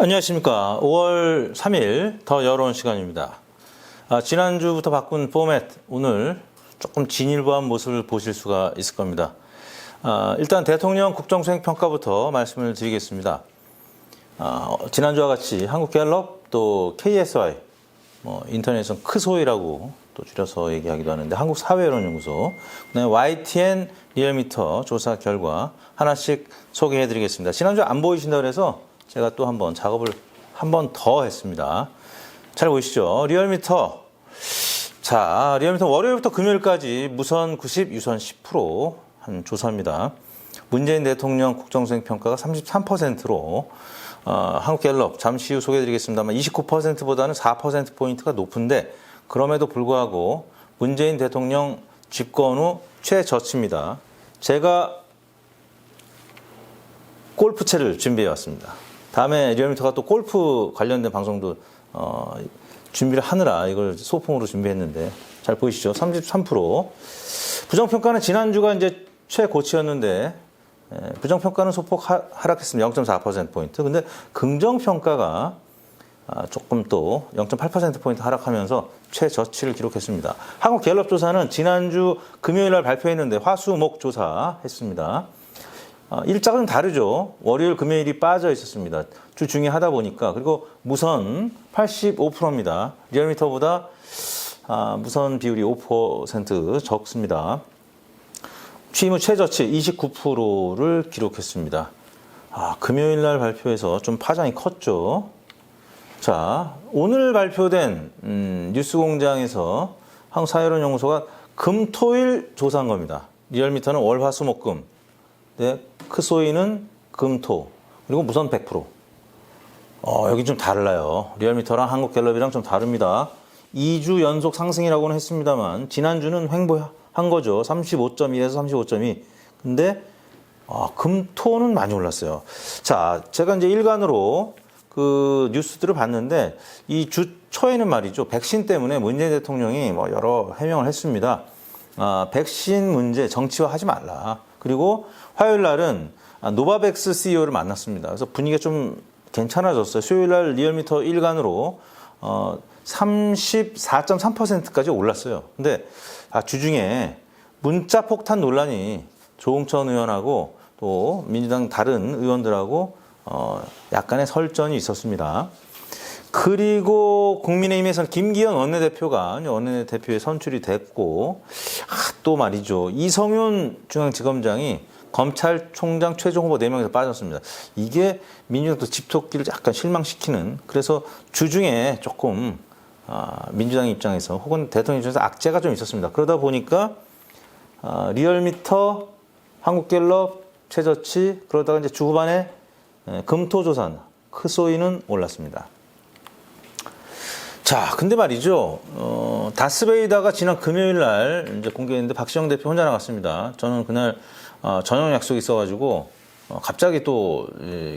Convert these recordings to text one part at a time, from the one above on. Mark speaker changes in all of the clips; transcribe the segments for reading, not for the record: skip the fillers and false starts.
Speaker 1: 안녕하십니까. 5월 3일 더 여론 시간입니다. 지난주부터 바꾼 포맷, 오늘 조금 진일보한 모습을 보실 수가 있을 겁니다. 일단 대통령 국정수행평가부터 말씀을 드리겠습니다. 지난주와 같이 한국갤럽 또 KSI, 인터넷에서는 크소이라고 또 줄여서 얘기하기도 하는데 한국사회여론연구소, 그다음에 YTN 리얼미터 조사 결과 하나씩 소개해드리겠습니다. 지난주 안 보이신다고 해서 제가 또 한번 작업을 한 번 더 했습니다. 잘 보이시죠? 리얼미터. 자, 리얼미터 월요일부터 금요일까지 무선 90, 유선 10% 한 조사입니다. 문재인 대통령 국정수행 평가가 33%로 한국갤럽 잠시 후 소개해드리겠습니다만 29%보다는 4%포인트가 높은데 그럼에도 불구하고 문재인 대통령 집권 후 최저치입니다. 제가 골프채를 준비해 왔습니다. 다음에 리얼미터가 또 골프 관련된 방송도 준비를 하느라 이걸 소품으로 준비했는데 잘 보이시죠? 33%. 부정평가는 지난주가 이제 최고치였는데 부정평가는 소폭 하락했습니다. 0.4%포인트. 근데 긍정평가가 조금 또 0.8%포인트 하락하면서 최저치를 기록했습니다. 한국갤럽 조사는 지난주 금요일 날 발표했는데 화수목 조사했습니다. 일자가 좀 다르죠. 월요일, 금요일이 빠져 있었습니다. 주 중에 하다 보니까. 그리고 무선 85%입니다. 리얼미터보다 무선 비율이 5% 적습니다. 취임 후 최저치 29%를 기록했습니다. 금요일 날 발표해서 좀 파장이 컸죠. 자, 오늘 발표된 뉴스공장에서 한국사회여론연구소가 금, 토, 일 조사한 겁니다. 리얼미터는 월, 화, 수, 목, 금. 네, 크소이는 금, 토. 그리고 무선 100%. 여기 좀 달라요. 리얼미터랑 한국갤럽이랑 좀 다릅니다. 2주 연속 상승이라고는 했습니다만 지난주는 횡보한 거죠. 35.1에서 35.2. 근데 금, 토는 많이 올랐어요. 자, 제가 이제 일간으로 그 뉴스들을 봤는데 이 주 초에는 말이죠. 백신 때문에 문재인 대통령이 여러 해명을 했습니다. 백신 문제 정치화하지 말라. 그리고 화요일 날은 노바백스 CEO를 만났습니다. 그래서 분위기가 좀 괜찮아졌어요. 수요일 날 리얼미터 일간으로 34.3%까지 올랐어요. 근데 주중에 문자 폭탄 논란이 조홍천 의원하고 또 민주당 다른 의원들하고 약간의 설전이 있었습니다. 그리고 국민의힘에서는 김기현 원내대표가 원내대표에 선출이 됐고 또 말이죠. 이성윤 중앙지검장이 검찰총장 최종 후보 4명에서 빠졌습니다. 이게 민주당도 집토끼를 약간 실망시키는, 그래서 주중에 조금 민주당 입장에서 혹은 대통령 입장에서 악재가 좀 있었습니다. 그러다 보니까 리얼미터, 한국갤럽 최저치, 그러다가 이제 주 후반에 금토조산, 크소이는 올랐습니다. 자, 근데 말이죠. 다스베이다가 지난 금요일 날 이제 공개했는데 박시영 대표 혼자 나갔습니다. 저는 그날 저녁 약속이 있어가지고 갑자기 또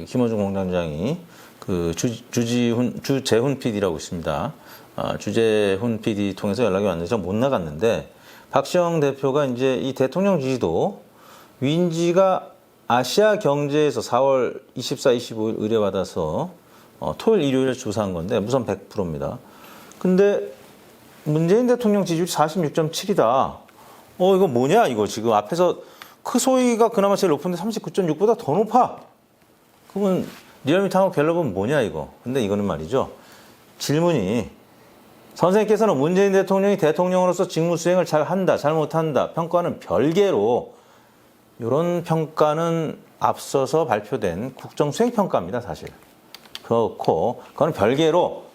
Speaker 1: 김어준 공장장이 그 주재훈 PD라고 있습니다. 주재훈 PD 통해서 연락이 왔는데 제가 못 나갔는데 박시영 대표가 이제 이 대통령 지지도 윈지가 아시아 경제에서 4월 24, 25일 의뢰받아서 토요일, 일요일에 조사한 건데 무선 100%입니다. 근데 문재인 대통령 지지율이 46.7이다. 이거 뭐냐 이거 지금 앞에서 크소이가 그나마 제일 높은데 39.6보다 더 높아. 그러면 리얼미터 한국갤럽은 뭐냐 이거. 근데 이거는 말이죠. 질문이 선생님께서는 문재인 대통령이 대통령으로서 직무 수행을 잘 한다, 잘 못한다. 평가는 별개로 이런 평가는 앞서서 발표된 국정수행평가입니다, 사실. 그렇고, 그거는 별개로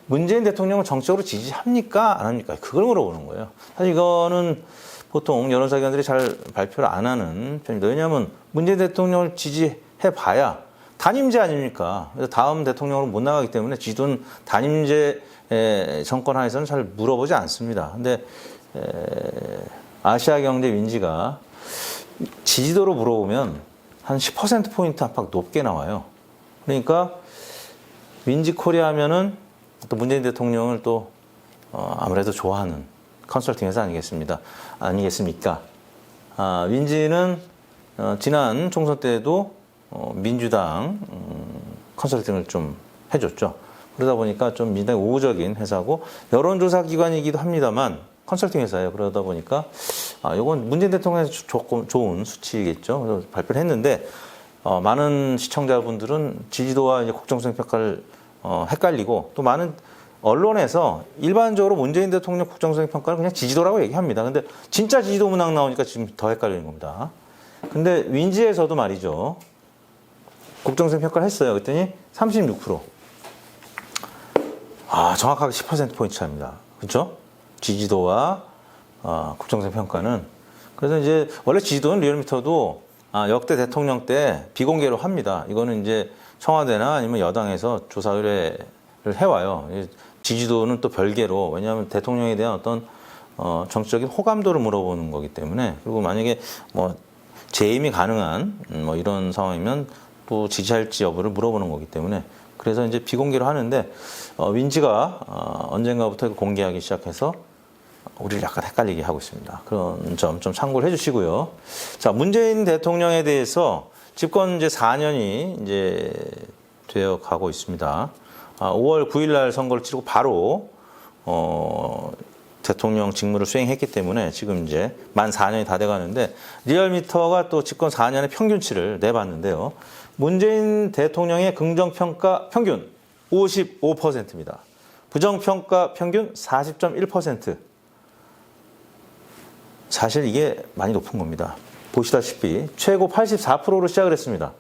Speaker 1: 문재인 대통령을 정적으로 지지합니까? 안 합니까? 그걸 물어보는 거예요. 사실 이거는 보통 여론사기관들이 잘 발표를 안 하는 편입니다. 왜냐하면 문재인 대통령을 지지해봐야 단임제 아닙니까? 그래서 다음 대통령으로 못 나가기 때문에 지도는 단임제 정권 하에서는 잘 물어보지 않습니다. 근데 아시아경제 윈지가 지지도로 물어보면 한 10%포인트 안팎 높게 나와요. 그러니까 윈지 코리아 하면은 또 문재인 대통령을 또 아무래도 좋아하는 컨설팅 회사 아니겠습니까? 윈지는 지난 총선 때도 민주당 컨설팅을 좀 해줬죠. 그러다 보니까 좀 민주당이 우호적인 회사고 여론조사 기관이기도 합니다만 컨설팅 회사예요. 그러다 보니까 이건 문재인 대통령에서 조금 좋은 수치겠죠. 그래서 발표를 했는데 많은 시청자분들은 지지도와 이제 국정수행 평가를 헷갈리고 또 많은 언론에서 일반적으로 문재인 대통령 국정수행 평가를 그냥 지지도라고 얘기합니다. 근데 진짜 지지도 문항 나오니까 지금 더 헷갈리는 겁니다. 근데 윈지에서도 말이죠. 국정수행 평가를 했어요. 그랬더니 36%. 정확하게 10%포인트 차입니다. 그렇죠? 지지도와 국정수행 평가는. 그래서 이제 원래 지지도는 리얼미터도 역대 대통령 때 비공개로 합니다. 이거는 이제 청와대나 아니면 여당에서 조사 의뢰를 해와요. 지지도는 또 별개로, 왜냐하면 대통령에 대한 어떤 정치적인 호감도를 물어보는 거기 때문에, 그리고 만약에 뭐 재임이 가능한 뭐 이런 상황이면 또 지지할지 여부를 물어보는 거기 때문에, 그래서 이제 비공개로 하는데 윈지가 언젠가부터 공개하기 시작해서 우리를 약간 헷갈리게 하고 있습니다. 그런 점 좀 참고를 해주시고요. 자, 문재인 대통령에 대해서 집권 이제 4년이 이제 되어 가고 있습니다. 5월 9일 날 선거를 치르고 바로 대통령 직무를 수행했기 때문에 지금 이제 만 4년이 다 돼가는데, 리얼미터가 또 집권 4년의 평균치를 내봤는데요. 문재인 대통령의 긍정평가 평균 55%입니다. 부정평가 평균 40.1%. 사실 이게 많이 높은 겁니다. 보시다시피 최고 84%로 시작을 했습니다.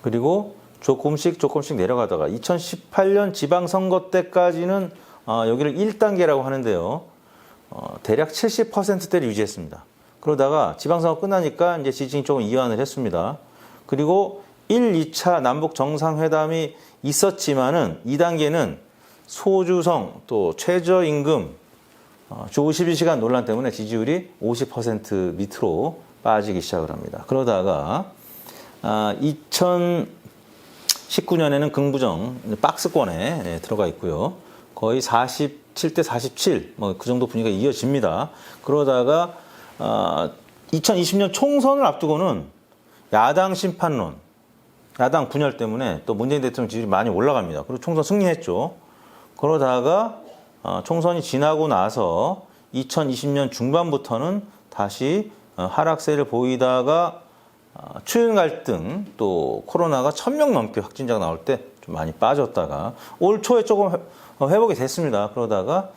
Speaker 1: 그리고 조금씩 내려가다가 2018년 지방선거 때까지는 여기를 1단계라고 하는데요. 대략 70%대를 유지했습니다. 그러다가 지방선거 끝나니까 이제 지지층이 조금 이완을 했습니다. 그리고 1, 2차 남북 정상회담이 있었지만은 2단계는 소주성 또 최저임금 주 52시간 논란 때문에 지지율이 50% 밑으로 빠지기 시작을 합니다. 그러다가 2019년에는 긍부정 박스권에 들어가 있고요. 거의 47대 47, 뭐 그 정도 분위기가 이어집니다. 그러다가 2020년 총선을 앞두고는 야당 심판론, 야당 분열 때문에 또 문재인 대통령 지지율이 많이 올라갑니다. 그리고 총선 승리했죠. 그러다가 총선이 지나고 나서 2020년 중반부터는 다시 하락세를 보이다가 추윤 갈등 또 코로나가 1,000명 넘게 확진자가 나올 때 좀 많이 빠졌다가 올 초에 조금 회복이 됐습니다. 그러다가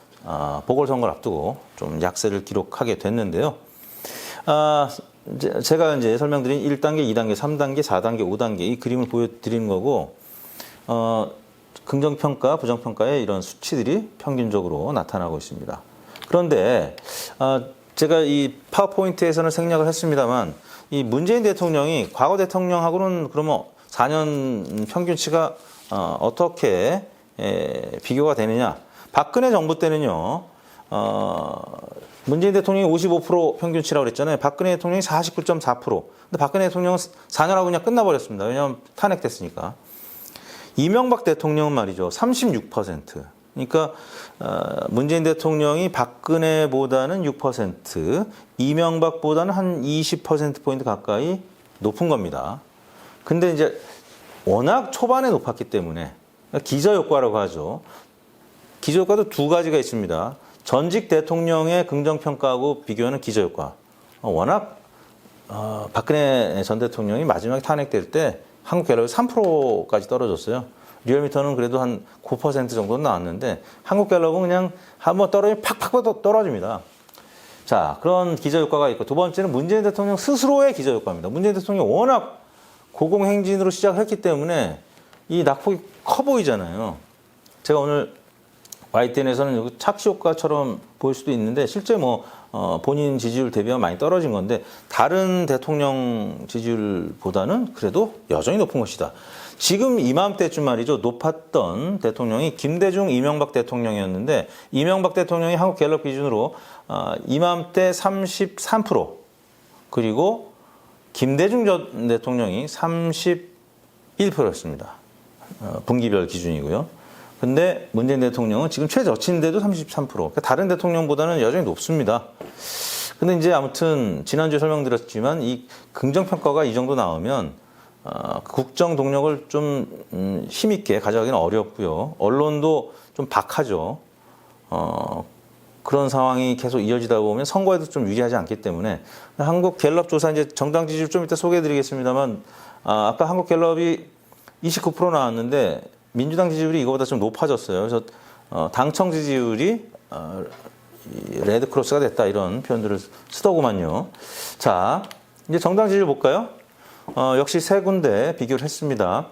Speaker 1: 보궐선거를 앞두고 좀 약세를 기록하게 됐는데요. 제가 이제 설명드린 1단계, 2단계, 3단계, 4단계, 5단계 이 그림을 보여드리는 거고, 긍정평가, 부정평가의 이런 수치들이 평균적으로 나타나고 있습니다. 그런데 제가 이 파워포인트에서는 생략을 했습니다만, 이 문재인 대통령이 과거 대통령하고는 그러면 4년 평균치가 어떻게 비교가 되느냐. 박근혜 정부 때는요, 문재인 대통령이 55% 평균치라고 그랬잖아요. 박근혜 대통령이 49.4%. 근데 박근혜 대통령은 4년하고 그냥 끝나버렸습니다. 왜냐하면 탄핵됐으니까. 이명박 대통령은 말이죠. 36%. 그러니까 문재인 대통령이 박근혜보다는 6%, 이명박보다는 한 20%포인트 가까이 높은 겁니다. 근데 이제 워낙 초반에 높았기 때문에 기저효과라고 하죠. 기저효과도 두 가지가 있습니다. 전직 대통령의 긍정평가하고 비교하는 기저효과. 워낙 박근혜 전 대통령이 마지막에 탄핵될 때 한국갤럽이 3%까지 떨어졌어요. 리얼미터는 그래도 한 9% 정도는 나왔는데 한국갤럽은 그냥 한번 떨어지면 팍팍 떨어집니다. 자, 그런 기저효과가 있고, 두 번째는 문재인 대통령 스스로의 기저효과입니다. 문재인 대통령이 워낙 고공행진으로 시작을 했기 때문에 이 낙폭이 커 보이잖아요. 제가 오늘 YTN에서는 여기 착시효과처럼 보일 수도 있는데 실제 뭐 본인 지지율 대비하면 많이 떨어진 건데 다른 대통령 지지율보다는 그래도 여전히 높은 것이다. 지금 이맘때쯤 말이죠. 높았던 대통령이 김대중, 이명박 대통령이었는데 이명박 대통령이 한국갤럽 기준으로 이맘때 33%, 그리고 김대중 전 대통령이 31%였습니다. 분기별 기준이고요. 근데 문재인 대통령은 지금 최저치인데도 33%. 그러니까 다른 대통령보다는 여전히 높습니다. 근데 이제 아무튼 지난주에 설명드렸지만 이 긍정평가가 이 정도 나오면 국정 동력을 좀 힘있게 가져가기는 어렵고요. 언론도 좀 박하죠. 그런 상황이 계속 이어지다 보면 선거에도 좀 유리하지 않기 때문에 한국 갤럽 조사 이제 정당 지지율 좀 이따 소개해드리겠습니다만 아까 한국 갤럽이 29% 나왔는데 민주당 지지율이 이거보다 좀 높아졌어요. 그래서 당청 지지율이 레드크로스가 됐다 이런 표현들을 쓰더구만요. 자, 이제 정당 지지율 볼까요? 역시 세 군데 비교를 했습니다.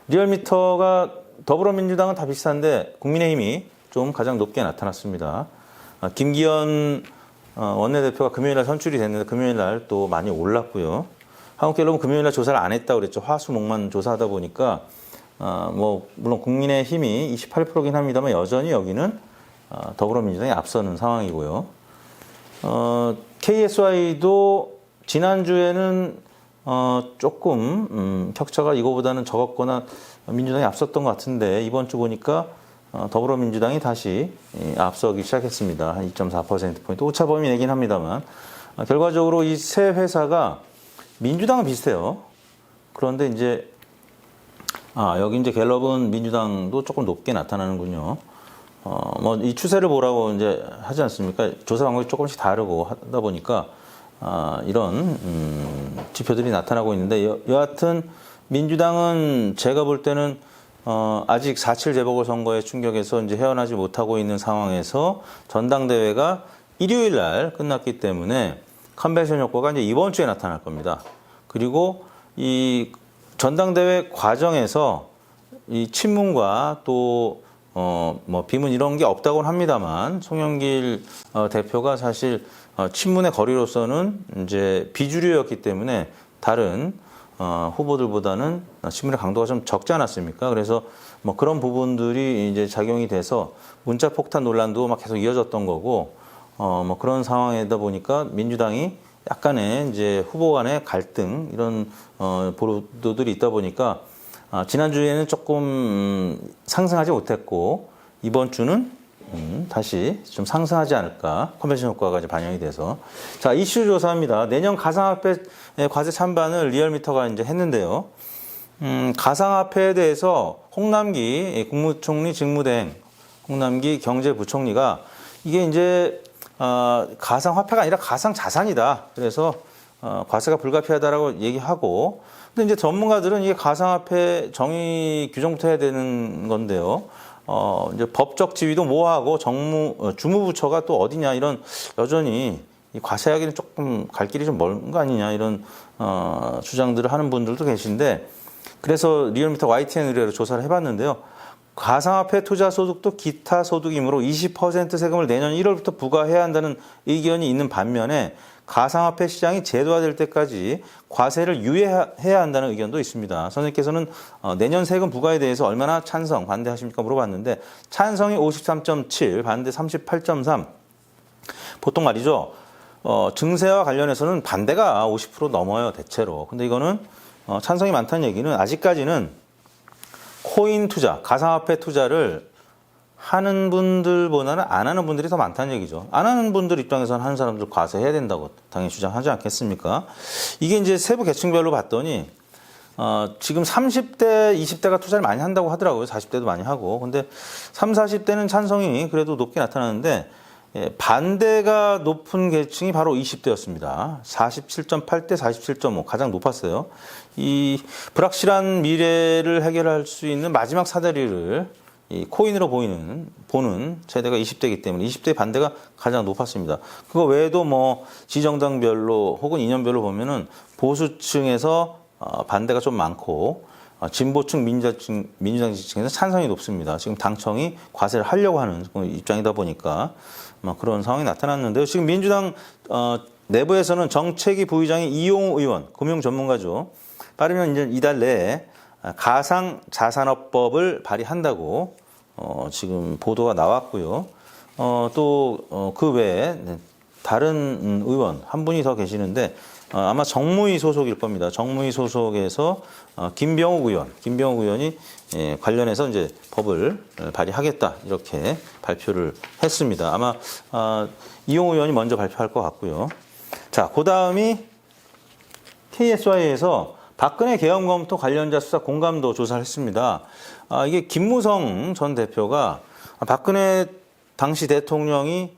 Speaker 1: 리얼미터가 더불어민주당은 다 비슷한데 국민의힘이 좀 가장 높게 나타났습니다. 김기현 원내대표가 금요일날 선출이 됐는데 금요일날 또 많이 올랐고요. 한국갤럽은 금요일날 조사를 안 했다고 그랬죠. 화수목만 조사하다 보니까 물론 국민의힘이 28%긴 합니다만 여전히 여기는 더불어민주당이 앞서는 상황이고요. KSY도 지난주에는 조금 격차가 이거보다는 적었거나 민주당이 앞섰던 것 같은데 이번 주 보니까 더불어민주당이 다시 앞서기 시작했습니다. 한 2.4%포인트. 오차범위 내긴 합니다만 결과적으로 이 세 회사가 민주당은 비슷해요. 그런데 이제 여기 이제 갤럽은 민주당도 조금 높게 나타나는군요. 이 추세를 보라고 이제 하지 않습니까? 조사 방법이 조금씩 다르고 하다 보니까 이런 지표들이 나타나고 있는데 여하튼 민주당은 제가 볼 때는 아직 4.7 재보궐선거의 충격에서 이제 헤어나지 못하고 있는 상황에서 전당대회가 일요일 날 끝났기 때문에 컨벤션 효과가 이제 이번 주에 나타날 겁니다. 그리고 이 전당대회 과정에서 이 친문과 또 비문 이런 게 없다고는 합니다만 송영길 대표가 사실 친문의 거리로서는 이제 비주류였기 때문에 다른 후보들보다는 친문의 강도가 좀 적지 않았습니까? 그래서 그런 부분들이 이제 작용이 돼서 문자 폭탄 논란도 막 계속 이어졌던 거고 그런 상황이다 보니까 민주당이 약간의 이제 후보 간의 갈등 이런 보도들이 있다 보니까 지난주에는 조금 상승하지 못했고 이번 주는 다시 좀 상승하지 않을까. 컨벤션 효과가 이제 반영이 돼서. 자, 이슈 조사입니다. 내년 가상화폐 과세 찬반을 리얼미터가 이제 했는데요. 가상화폐에 대해서 홍남기 국무총리 직무대행, 홍남기 경제부총리가 이게 이제 가상화폐가 아니라 가상자산이다. 그래서 과세가 불가피하다라고 얘기하고 근데 이제 전문가들은 이게 가상화폐 정의 규정부터 해야 되는 건데요. 이제 법적 지위도 모호하고 주무부처가 또 어디냐 이런 여전히 이 과세하기는 조금 갈 길이 좀 먼 거 아니냐 이런 주장들을 하는 분들도 계신데 그래서 리얼미터 YTN 의뢰로 조사를 해봤는데요. 가상화폐 투자 소득도 기타 소득이므로 20% 세금을 내년 1월부터 부과해야 한다는 의견이 있는 반면에 가상화폐 시장이 제도화될 때까지 과세를 유예해야 한다는 의견도 있습니다. 선생님께서는 내년 세금 부과에 대해서 얼마나 찬성, 반대하십니까 물어봤는데 찬성이 53.7, 반대 38.3. 보통 말이죠. 증세와 관련해서는 반대가 50% 넘어요, 대체로. 근데 이거는 찬성이 많다는 얘기는 아직까지는 코인 투자, 가상화폐 투자를 하는 분들보다는 안 하는 분들이 더 많다는 얘기죠. 안 하는 분들 입장에서는 하는 사람들 과세해야 된다고 당연히 주장하지 않겠습니까? 이게 이제 세부 계층별로 봤더니 지금 30대, 20대가 투자를 많이 한다고 하더라고요. 40대도 많이 하고. 근데 30, 40대는 찬성이 그래도 높게 나타나는데 반대가 높은 계층이 바로 20대였습니다. 47.8대 47.5 가장 높았어요. 이 불확실한 미래를 해결할 수 있는 마지막 사다리를 이 코인으로 보는 세대가 20대이기 때문에 20대 반대가 가장 높았습니다. 그거 외에도 지정당별로 혹은 이념별로 보면은 보수층에서 반대가 좀 많고 진보층, 민주당 지층에서 찬성이 높습니다. 지금 당청이 과세를 하려고 하는 입장이다 보니까 그런 상황이 나타났는데요. 지금 민주당 내부에서는 정책위 부의장이 이용우 의원, 금융 전문가죠. 빠르면 이제 이달 내에 가상자산업법을 발의한다고 지금 보도가 나왔고요. 또 그 외에 다른 의원 한 분이 더 계시는데 아마 정무위 소속일 겁니다. 정무위 소속에서 김병욱 의원이 관련해서 이제 법을 발의하겠다 이렇게 발표를 했습니다. 아마 이용우 의원이 먼저 발표할 것 같고요. 자, 그 다음이 KSY에서 박근혜 계엄 검토 관련자 수사 공감도 조사를 했습니다. 이게 김무성 전 대표가 박근혜 당시 대통령이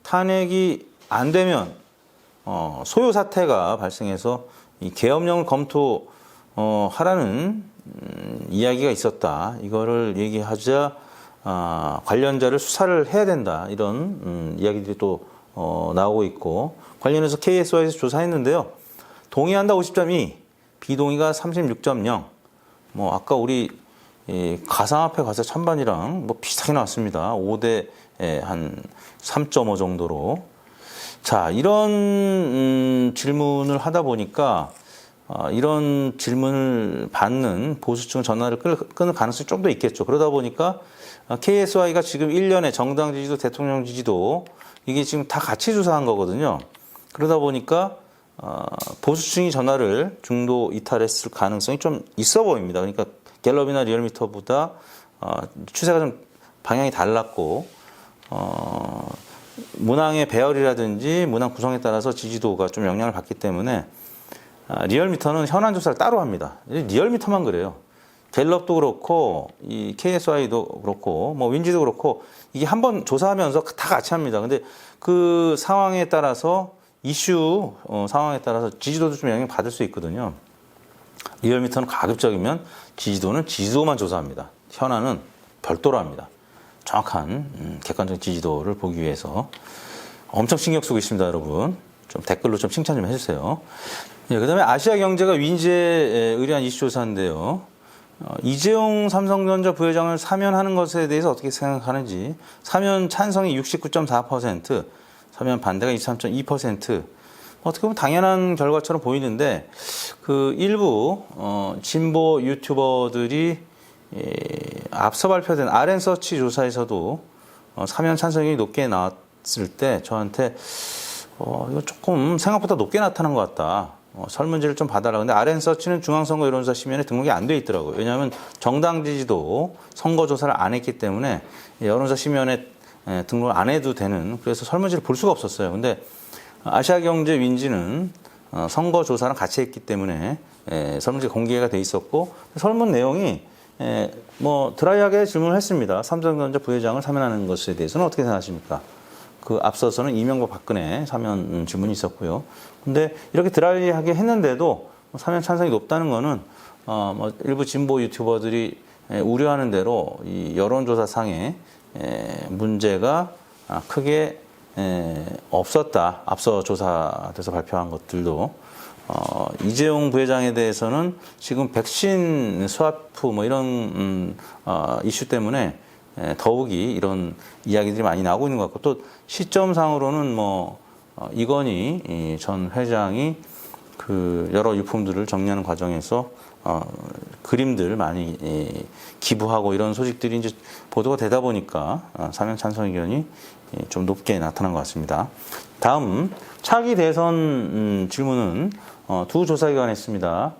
Speaker 1: 탄핵이 안 되면 소요 사태가 발생해서 이 계엄령을 검토하라는 이야기가 있었다. 이거를 얘기하자 관련자를 수사를 해야 된다. 이런 이야기들이 또 나오고 있고, 관련해서 KSY에서 조사했는데요. 동의한다 50.2, 비동의가 36.0. 뭐 아까 우리 가상화폐 과세 찬반이랑 뭐 비슷하게 나왔습니다. 5대 한 3.5 정도로. 자, 이런 질문을 하다 보니까 이런 질문을 받는 보수층 전화를 끊을 가능성이 좀 더 있겠죠. 그러다 보니까 KSY가 지금 1년에 정당 지지도, 대통령 지지도 이게 지금 다 같이 조사한 거거든요. 그러다 보니까 보수층이 전화를 중도 이탈했을 가능성이 좀 있어 보입니다. 그러니까 갤럽이나 리얼미터보다 추세가 좀 방향이 달랐고 문항의 배열이라든지 문항 구성에 따라서 지지도가 좀 영향을 받기 때문에 리얼미터는 현안 조사를 따로 합니다. 리얼미터만 그래요. 갤럽도 그렇고 이 KSY도 그렇고 뭐 윈지도 그렇고 이게 한번 조사하면서 다 같이 합니다. 근데 그 상황에 따라서 이슈 상황에 따라서 지지도도 좀 영향을 받을 수 있거든요. 리얼미터는 가급적이면 지지도만 조사합니다. 현안은 별도로 합니다. 정확한 객관적인 지지도를 보기 위해서 엄청 신경 쓰고 있습니다, 여러분. 좀 댓글로 좀 칭찬 좀 해주세요. 네, 그다음에 아시아경제가 윈지에 의뢰한 이슈 조사인데요. 이재용 삼성전자 부회장을 사면하는 것에 대해서 어떻게 생각하는지, 사면 찬성이 69.4%, 사면 반대가 23.2%. 어떻게 보면 당연한 결과처럼 보이는데 그 일부 진보 유튜버들이 앞서 발표된 RN서치 조사에서도 사면 찬성이 높게 나왔을 때 저한테 이거 조금 생각보다 높게 나타난 것 같다. 설문지를 좀 봐달라. 근데 RN서치는 중앙선거 여론조사 시면에 등록이 안 돼 있더라고요. 왜냐하면 정당 지지도 선거조사를 안 했기 때문에 여론조사 시면에 등록을 안 해도 되는, 그래서 설문지를 볼 수가 없었어요. 근데 아시아경제 윈지는 선거조사랑 같이 했기 때문에 설문지가 공개가 돼 있었고, 설문 내용이 뭐 드라이하게 질문을 했습니다. 삼성전자 부회장을 사면하는 것에 대해서는 어떻게 생각하십니까? 그 앞서서는 이명박 박근혜 사면 질문이 있었고요. 근데 이렇게 드라이하게 했는데도 사면 찬성이 높다는 거는 뭐 일부 진보 유튜버들이 우려하는 대로 이 여론조사상에 문제가 크게 없었다. 앞서 조사돼서 발표한 것들도 이재용 부회장에 대해서는 지금 백신 스와프 뭐 이런 이슈 때문에 더욱이 이런 이야기들이 많이 나오고 있는 것 같고, 또 시점상으로는 뭐 이건희 전 회장이 그 여러 유품들을 정리하는 과정에서 그림들 많이 기부하고 이런 소식들이 이제 보도가 되다 보니까 사면 찬성 의견이 좀 높게 나타난 것 같습니다. 다음 차기 대선 질문은 두 조사기관이 했습니다.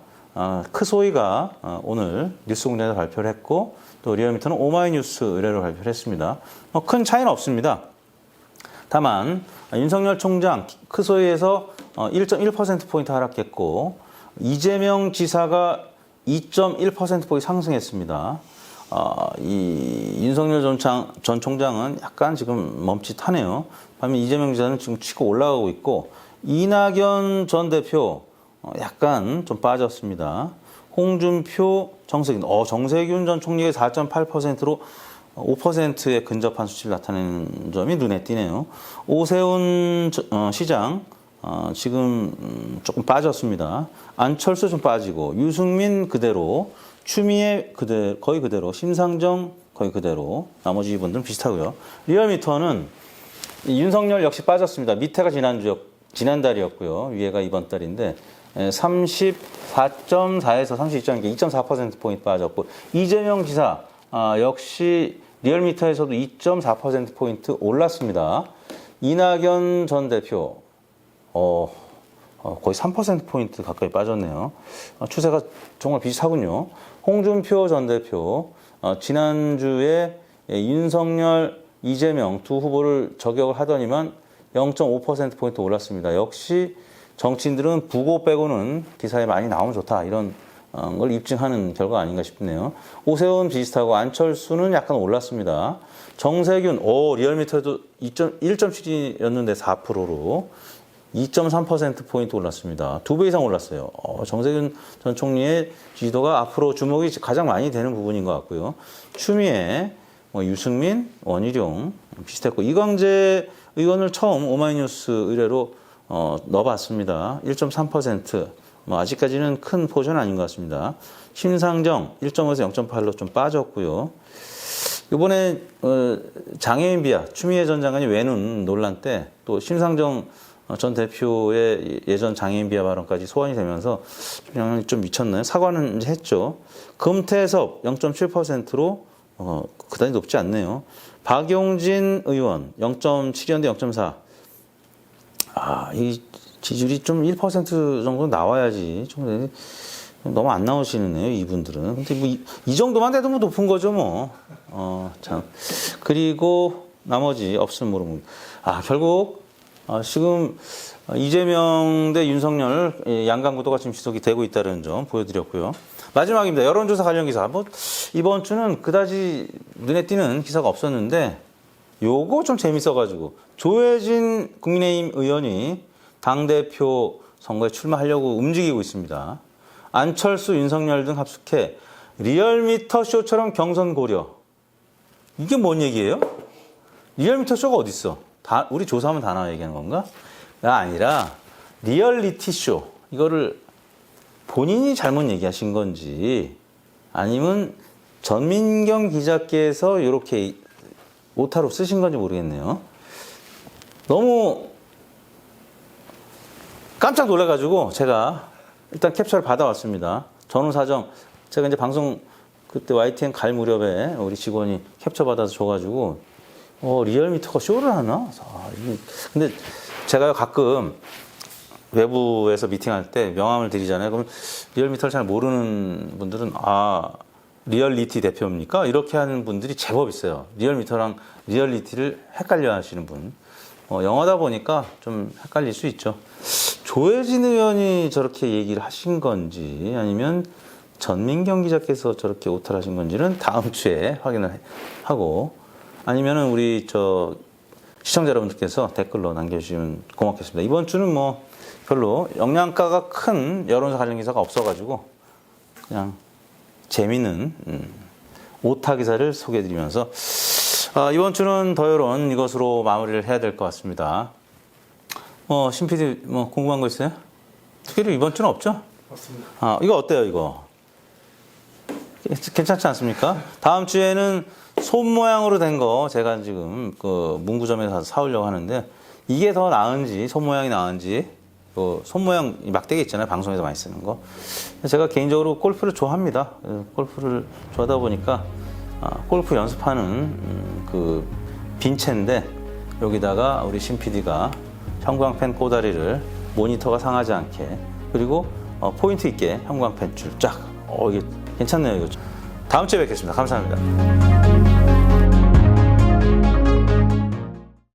Speaker 1: 크소이가 오늘 뉴스공장에서 발표를 했고, 또 리얼미터는 오마이뉴스 의뢰로 발표를 했습니다. 큰 차이는 없습니다. 다만 윤석열 총장 크소이에서 1.1%포인트 하락했고, 이재명 지사가 2.1%포인트 상승했습니다. 이 윤석열 전 총장은 약간 지금 멈칫하네요. 반면 이재명 지사는 지금 치고 올라가고 있고, 이낙연 전 대표 약간 좀 빠졌습니다. 홍준표, 정세균 전 총리가 4.8%로 5%에 근접한 수치를 나타내는 점이 눈에 띄네요. 오세훈 시장 지금 조금 빠졌습니다. 안철수 좀 빠지고, 유승민 그대로, 추미애 거의 그대로, 심상정 거의 그대로, 나머지 분들은 비슷하고요. 리얼미터는 윤석열 역시 빠졌습니다. 밑에가 지난달이었고요. 위에가 이번 달인데 34.4에서 32.2, 2.4%포인트 빠졌고, 이재명 지사 역시 리얼미터에서도 2.4%포인트 올랐습니다. 이낙연 전 대표 거의 3%포인트 가까이 빠졌네요. 추세가 정말 비슷하군요. 홍준표 전 대표 지난주에 윤석열, 이재명 두 후보를 저격을 하더니만 0.5%포인트 올랐습니다. 역시 정치인들은 부고 빼고는 기사에 많이 나오면 좋다, 이런 걸 입증하는 결과 아닌가 싶네요. 오세훈 비슷하고 안철수는 약간 올랐습니다. 정세균, 리얼미터도 1.7이었는데 4%로 2.3%포인트 올랐습니다. 2배 이상 올랐어요. 정세균 전 총리의 지지도가 앞으로 주목이 가장 많이 되는 부분인 것 같고요. 추미애, 유승민, 원희룡 비슷했고, 이광재 의원을 처음 오마이뉴스 의뢰로 넣어봤습니다. 1.3%. 아직까지는 큰 포션 아닌 것 같습니다. 심상정 1.5에서 0.8로 좀 빠졌고요. 이번에 장애인 비하, 추미애 전 장관이 외눈 논란 때 또 심상정 전 대표의 예전 장애인 비하 발언까지 소환이 되면서 영향이 좀 미쳤나요? 사과는 이제 했죠. 금태섭 0.7%로 그다지 높지 않네요. 박용진 의원 0.7이었는데 0.4. 이 지지율이 좀 1% 정도 나와야지. 좀 너무 안 나오시네요, 이분들은. 근데 뭐 이 정도만 돼도 뭐 높은 거죠, 뭐. 참. 그리고 나머지 없으면 모르면. 결국 지금 이재명 대 윤석열 양강구도가 지금 지속이 되고 있다는 점 보여드렸고요. 마지막입니다. 여론조사 관련 기사. 이번 주는 그다지 눈에 띄는 기사가 없었는데 요거 좀 재밌어가지고 조혜진 국민의힘 의원이 당대표 선거에 출마하려고 움직이고 있습니다. 안철수, 윤석열 등 합숙해 리얼미터 쇼처럼 경선 고려. 이게 뭔 얘기예요? 리얼미터 쇼가 어디 있어? 우리 조사하면 다 나와 얘기하는 건가? 가 아니라 리얼리티 쇼. 이거를 본인이 잘못 얘기하신 건지 아니면 전민경 기자께서 이렇게 오타로 쓰신 건지 모르겠네요. 너무 깜짝 놀라가지고 제가 일단 캡처를 받아왔습니다. 전후 사정, 제가 이제 방송 그때 YTN 갈 무렵에 우리 직원이 캡처 받아서 줘가지고 리얼미터가 쇼를 하나? 근데 제가 가끔 외부에서 미팅할 때 명함을 드리잖아요. 그러면 리얼미터를 잘 모르는 분들은 리얼리티 대표입니까? 이렇게 하는 분들이 제법 있어요. 리얼미터랑 리얼리티를 헷갈려 하시는 분. 영어다 보니까 좀 헷갈릴 수 있죠. 조혜진 의원이 저렇게 얘기를 하신 건지 아니면 전민경 기자께서 저렇게 오타를 하신 건지는 다음 주에 확인을 하고 아니면은 우리 시청자 여러분들께서 댓글로 남겨주시면 고맙겠습니다. 이번 주는 뭐 별로 영양가가 큰 여론조사 관련 기사가 없어가지고 그냥 재미있는 오타 기사를 소개해드리면서 이번 주는 더 여론 이것으로 마무리를 해야 될 것 같습니다. 신 PD 궁금한 거 있어요? 특별히 이번 주는 없죠? 없습니다. 이거 어때요, 이거? 괜찮지 않습니까? 다음 주에는 손 모양으로 된 거 제가 지금 문구점에 가서 사오려고 하는데 이게 더 나은지 손 모양이 나은지 손 모양 막대기 있잖아요. 방송에서 많이 쓰는 거. 제가 개인적으로 골프를 좋아합니다. 골프를 좋아하다 보니까 골프 연습하는 빈 채인데 여기다가 우리 신 PD가 형광펜 꼬다리를 모니터가 상하지 않게 그리고 포인트 있게 형광펜 줄 쫙. 이게 괜찮네요. 이거. 다음 주에 뵙겠습니다. 감사합니다.